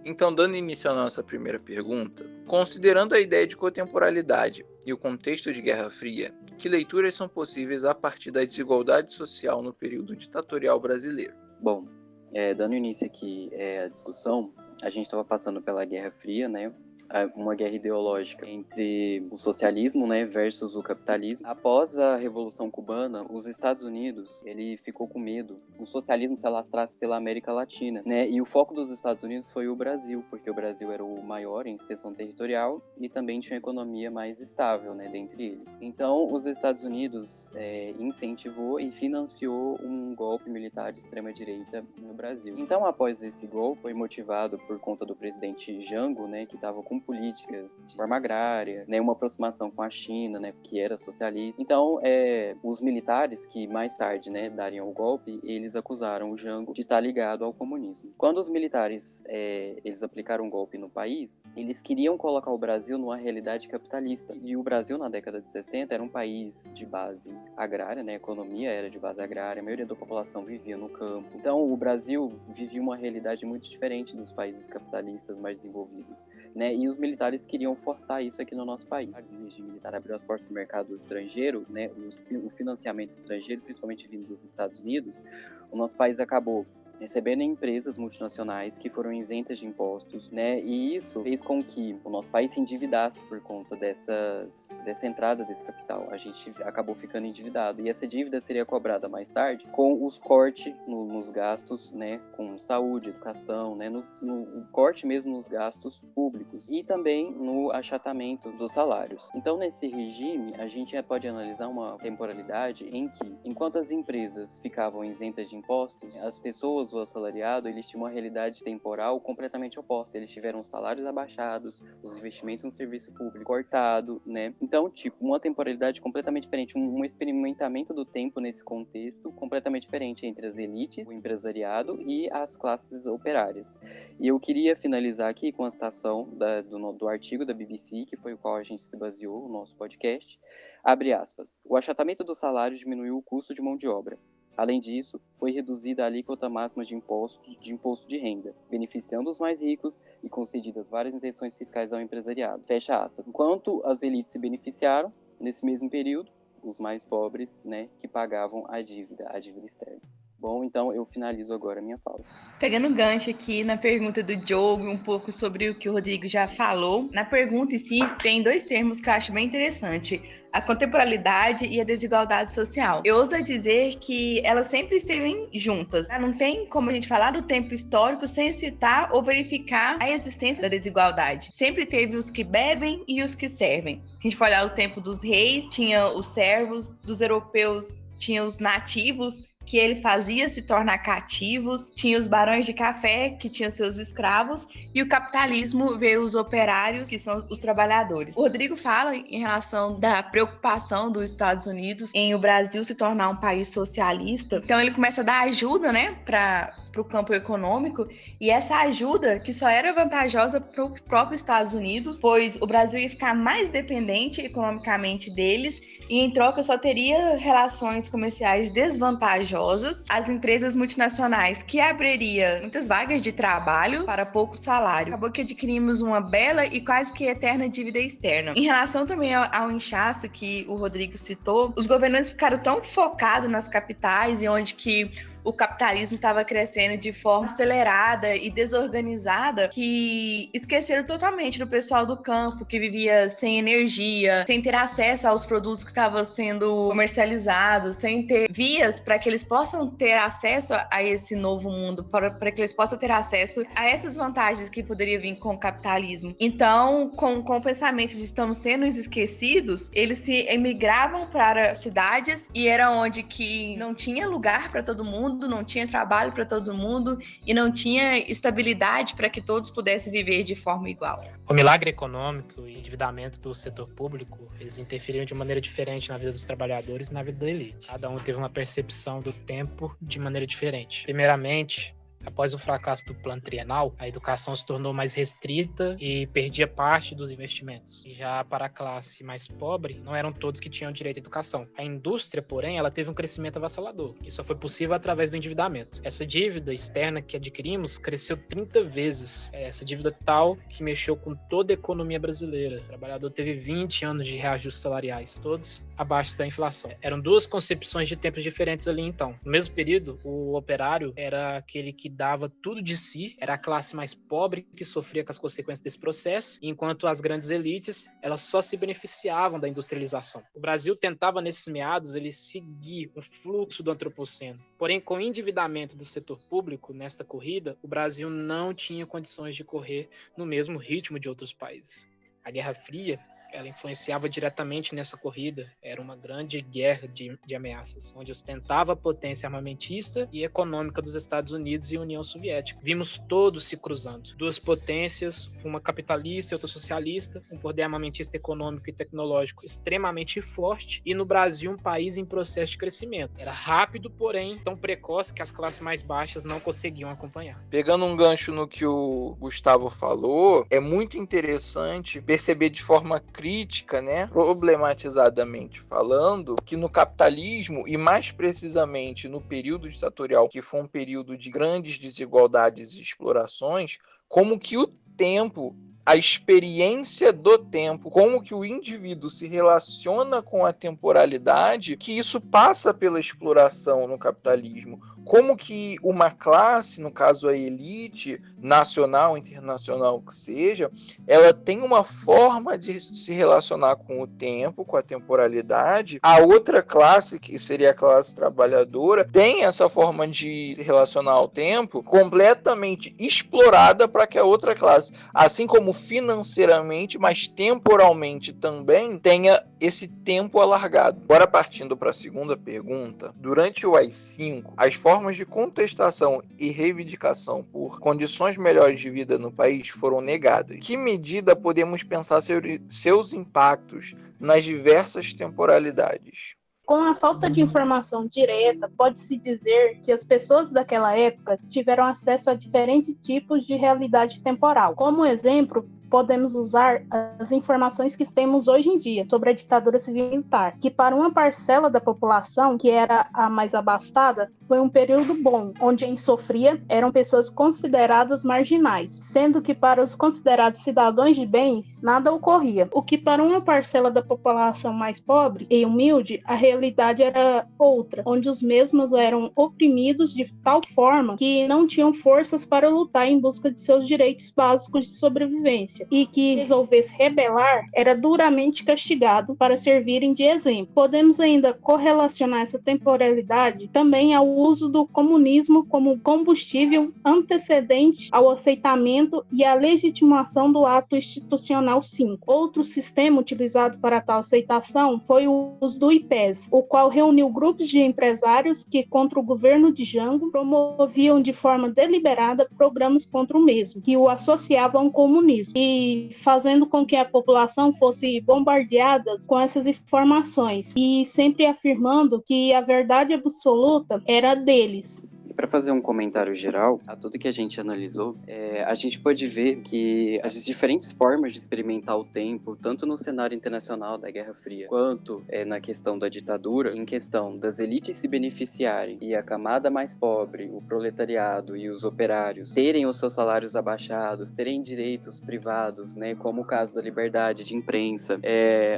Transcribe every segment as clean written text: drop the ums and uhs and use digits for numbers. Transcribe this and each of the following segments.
Então, dando início à nossa primeira pergunta, considerando a ideia de contemporaneidade e o contexto de Guerra Fria, que leituras são possíveis a partir da desigualdade social no período ditatorial brasileiro? Bom, dando início aqui à discussão, a gente estava passando pela Guerra Fria, né? Uma guerra ideológica entre o socialismo, né, versus o capitalismo. Após a Revolução Cubana, os Estados Unidos, ele ficou com medo o socialismo se alastrasse pela América Latina, né? E o foco dos Estados Unidos foi o Brasil, porque o Brasil era o maior em extensão territorial e também tinha uma economia mais estável, né, dentre eles. Então, os Estados Unidos incentivou e financiou um golpe militar de extrema-direita no Brasil. Então, após esse golpe, foi motivado por conta do presidente Jango, né, que estava com políticas de forma agrária, né, uma aproximação com a China, né, que era socialista. Então, os militares que mais tarde, né, dariam o golpe, eles acusaram o Jango de estar ligado ao comunismo. Quando os militares eles aplicaram um golpe no país, eles queriam colocar o Brasil numa realidade capitalista. E o Brasil, na década de 60, era um país de base agrária, né, a economia era de base agrária, a maioria da população vivia no campo. Então, o Brasil vivia uma realidade muito diferente dos países capitalistas mais desenvolvidos, né, e os militares queriam forçar isso aqui no nosso país. O regime militar abriu as portas do mercado estrangeiro, né, o financiamento estrangeiro, principalmente vindo dos Estados Unidos. O nosso país acabou recebendo empresas multinacionais que foram isentas de impostos, né? E isso fez com que o nosso país se endividasse por conta dessa entrada desse capital. A gente acabou ficando endividado e essa dívida seria cobrada mais tarde com os cortes nos gastos, né? Com saúde, educação, né? No corte mesmo nos gastos públicos e também no achatamento dos salários. Então, nesse regime, a gente pode analisar uma temporalidade em que, enquanto as empresas ficavam isentas de impostos, as pessoas, o assalariado, eles tinham uma realidade temporal completamente oposta. Eles tiveram salários abaixados, os investimentos no serviço público cortado, né? Então, uma temporalidade completamente diferente, um experimentamento do tempo nesse contexto completamente diferente entre as elites, o empresariado e as classes operárias. E eu queria finalizar aqui com a citação do artigo da BBC, que foi o qual a gente se baseou no nosso podcast. Abre aspas. O achatamento do salário diminuiu o custo de mão de obra. Além disso, foi reduzida a alíquota máxima de imposto de renda, beneficiando os mais ricos e concedidas várias isenções fiscais ao empresariado. Fecha aspas. Enquanto as elites se beneficiaram, nesse mesmo período, os mais pobres, né, que pagavam a dívida externa. Bom, então eu finalizo agora a minha fala. Pegando gancho aqui na pergunta do Diogo, um pouco sobre o que o Rodrigo já falou. Na pergunta em si, tem dois termos que eu acho bem interessante: a contemporaneidade e a desigualdade social. Eu ouso dizer que elas sempre esteve juntas. Não tem como a gente falar do tempo histórico sem citar ou verificar a existência da desigualdade. Sempre teve os que bebem e os que servem. Se a gente for olhar o tempo dos reis, tinha os servos, dos europeus tinha os nativos, que ele fazia se tornar cativos, tinha os barões de café, que tinham seus escravos, e o capitalismo veio os operários, que são os trabalhadores. O Rodrigo fala em relação da preocupação dos Estados Unidos em o Brasil se tornar um país socialista, então ele começa a dar ajuda, né, para o campo econômico, e essa ajuda que só era vantajosa para os próprios Estados Unidos, pois o Brasil ia ficar mais dependente economicamente deles, e em troca só teria relações comerciais desvantajosas, as empresas multinacionais que abriria muitas vagas de trabalho para pouco salário. Acabou que adquirimos uma bela e quase que eterna dívida externa. Em relação também ao inchaço que o Rodrigo citou, os governantes ficaram tão focados nas capitais e onde que o capitalismo estava crescendo de forma acelerada e desorganizada que esqueceram totalmente do pessoal do campo que vivia sem energia, sem ter acesso aos produtos que estavam sendo comercializados, sem ter vias para que eles possam ter acesso a esse novo mundo, para que eles possam ter acesso a essas vantagens que poderiam vir com o capitalismo. Então, com o pensamento de estamos sendo esquecidos, eles se emigravam para cidades e era onde que não tinha lugar para todo mundo, não tinha trabalho para todo mundo e não tinha estabilidade para que todos pudessem viver de forma igual. O milagre econômico e endividamento do setor público, eles interferiram de maneira diferente na vida dos trabalhadores e na vida da elite. Cada um teve uma percepção do tempo de maneira diferente. Primeiramente, Após o fracasso do plano trienal, a educação se tornou mais restrita e perdia parte dos investimentos. E já para a classe mais pobre, não eram todos que tinham direito à educação. A indústria, porém, ela teve um crescimento avassalador, que só foi possível através do endividamento. Essa dívida externa que adquirimos cresceu 30 vezes. Essa dívida tal que mexeu com toda a economia brasileira. O trabalhador teve 20 anos de reajustes salariais, todos abaixo da inflação. Eram duas concepções de tempos diferentes ali, então. No mesmo período, o operário era aquele que dava tudo de si, era a classe mais pobre que sofria com as consequências desse processo, enquanto as grandes elites, elas só se beneficiavam da industrialização. O Brasil tentava, nesses meados, ele seguir o fluxo do antropoceno. Porém, com o endividamento do setor público nesta corrida, o Brasil não tinha condições de correr no mesmo ritmo de outros países. A Guerra Fria, ela influenciava diretamente nessa corrida. Era uma grande guerra de ameaças, onde ostentava a potência armamentista e econômica dos Estados Unidos e União Soviética. Vimos todos se cruzando. Duas potências, uma capitalista e outra socialista, um poder armamentista econômico e tecnológico extremamente forte, e no Brasil um país em processo de crescimento. Era rápido, porém tão precoce que as classes mais baixas não conseguiam acompanhar. Pegando um gancho no que o Gustavo falou, é muito interessante perceber de forma crítica, né, problematizadamente falando, que no capitalismo, e mais precisamente no período ditatorial, que foi um período de grandes desigualdades e explorações, como que o tempo, a experiência do tempo, como que o indivíduo se relaciona com a temporalidade, que isso passa pela exploração no capitalismo. Como que uma classe, no caso a elite, nacional, internacional, que seja, ela tem uma forma de se relacionar com o tempo, com a temporalidade. A outra classe, que seria a classe trabalhadora, tem essa forma de se relacionar ao tempo completamente explorada para que a outra classe, assim como financeiramente, mas temporalmente também, tenha esse tempo alargado. Agora, partindo para a segunda pergunta, durante o AI-5, as formas de contestação e reivindicação por condições melhores de vida no país foram negadas. Que medida podemos pensar sobre seus impactos nas diversas temporalidades? Com a falta de informação direta, pode-se dizer que as pessoas daquela época tiveram acesso a diferentes tipos de realidade temporal. Como exemplo, podemos usar as informações que temos hoje em dia sobre a ditadura civil-militar, que para uma parcela da população, que era a mais abastada, foi um período bom, onde quem sofria eram pessoas consideradas marginais, sendo que para os considerados cidadãos de bens, nada ocorria. O que para uma parcela da população mais pobre e humilde, a realidade era outra, onde os mesmos eram oprimidos de tal forma que não tinham forças para lutar em busca de seus direitos básicos de sobrevivência, e que resolvesse rebelar era duramente castigado para servirem de exemplo. Podemos ainda correlacionar essa temporalidade também ao uso do comunismo como combustível antecedente ao aceitamento e à legitimação do ato institucional 5. Outro sistema utilizado para tal aceitação foi o uso do IPES, o qual reuniu grupos de empresários que, contra o governo de Jango, promoviam de forma deliberada programas contra o mesmo, que o associavam ao comunismo, e fazendo com que a população fosse bombardeada com essas informações, e sempre afirmando que a verdade absoluta era deles. Para fazer um comentário geral a tudo que a gente analisou, a gente pode ver que as diferentes formas de experimentar o tempo, tanto no cenário internacional da Guerra Fria, quanto na questão da ditadura, em questão das elites se beneficiarem e a camada mais pobre, o proletariado e os operários terem os seus salários abaixados, terem direitos privados, né, como o caso da liberdade de imprensa,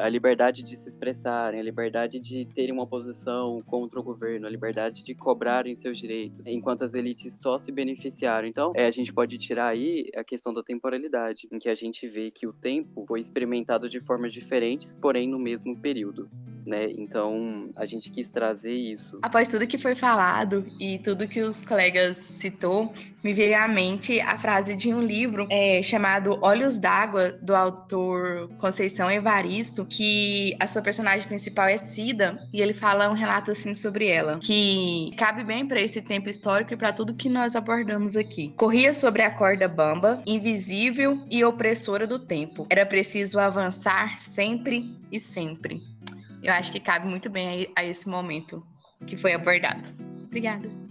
a liberdade de se expressarem, a liberdade de terem uma posição contra o governo, a liberdade de cobrarem seus direitos, enquanto as elites só se beneficiaram. Então, a gente pode tirar aí a questão da temporalidade, em que a gente vê que o tempo foi experimentado de formas diferentes, porém no mesmo período, né? Então, a gente quis trazer isso. Após tudo que foi falado e tudo que os colegas citou, me veio à mente a frase de um livro chamado Olhos d'Água, do autor Conceição Evaristo, que a sua personagem principal é Cida, e ele fala um relato assim sobre ela, que cabe bem para esse tempo histórico e para tudo que nós abordamos aqui. Corria sobre a corda bamba, invisível e opressora do tempo. Era preciso avançar sempre e sempre. Eu acho que cabe muito bem a esse momento que foi abordado. Obrigada.